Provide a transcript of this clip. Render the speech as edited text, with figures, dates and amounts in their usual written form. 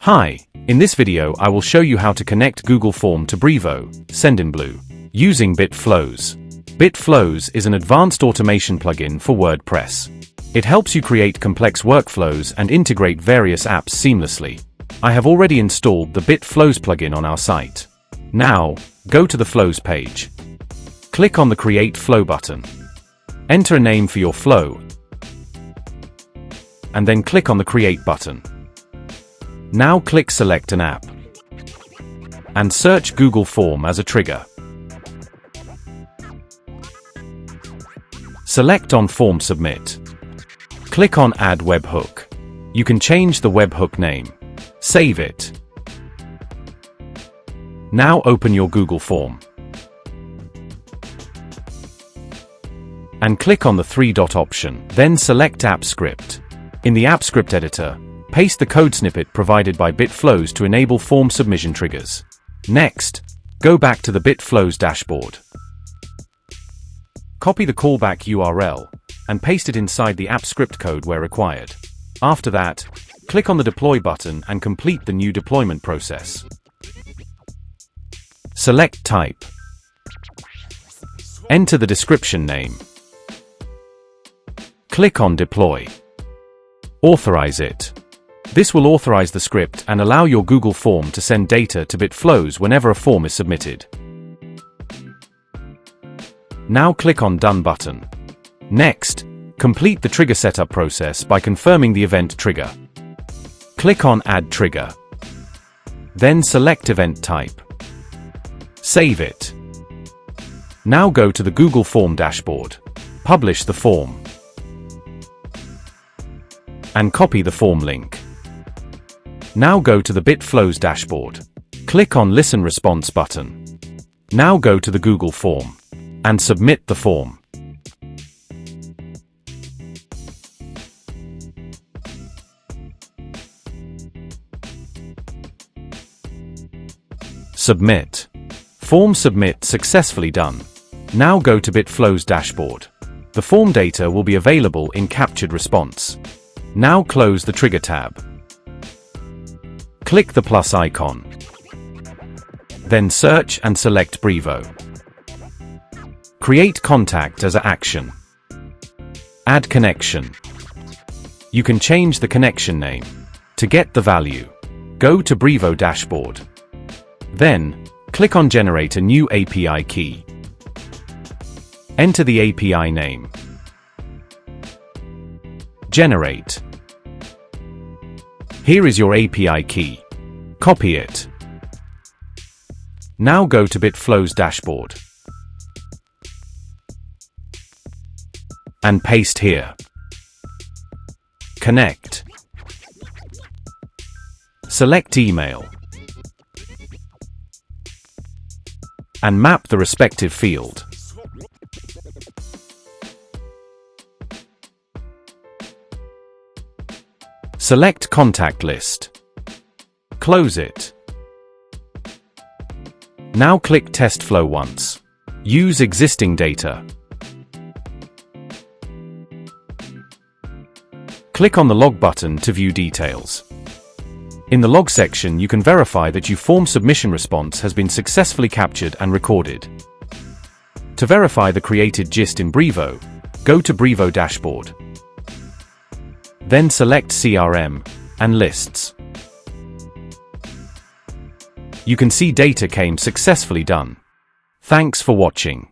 Hi, in this video I will show you how to connect Google Form to Brevo, Sendinblue, using BitFlows. BitFlows is an advanced automation plugin for WordPress. It helps you create complex workflows and integrate various apps seamlessly. I have already installed the BitFlows plugin on our site. Now, go to the Flows page. Click on the Create Flow button. Enter a name for your flow, and then click on the Create button. Now click Select an app, and search Google Form as a trigger. Select on Form Submit. Click on Add Webhook. You can change the webhook name. Save it. Now open your Google Form, and click on the three-dot option, then select App Script. In the App Script editor, paste the code snippet provided by BitFlows to enable form submission triggers. Next, go back to the BitFlows dashboard. Copy the callback URL and paste it inside the app script code where required. After that, click on the Deploy button and complete the new deployment process. Select Type. Enter the description name. Click on Deploy. Authorize it. This will authorize the script and allow your Google Form to send data to BitFlows whenever a form is submitted. Now click on Done button. Next, complete the trigger setup process by confirming the event trigger. Click on Add Trigger. Then select Event Type. Save it. Now go to the Google Form dashboard. Publish the form, and copy the form link. Now go to the BitFlows dashboard. Click on Listen Response button. Now go to the Google Form, and submit the form. Submit. Form submit successfully done. Now go to BitFlows dashboard. The form data will be available in captured response. Now close the Trigger tab. Click the plus icon. Then search and select Brevo. Create contact as an action. Add connection. You can change the connection name. To get the value, go to Brevo dashboard. Then, click on Generate a new API key. Enter the API name. Generate. Here is your API key. Copy it. Now go to BitFlows dashboard and paste here. Connect. Select email and map the respective field. Select Contact List. Close it. Now click Test Flow once. Use existing data. Click on the Log button to view details. In the Log section, you can verify that your form submission response has been successfully captured and recorded. To verify the created gist in Brevo, go to Brevo dashboard. Then select CRM and Lists. You can see data came successfully done. Thanks for watching.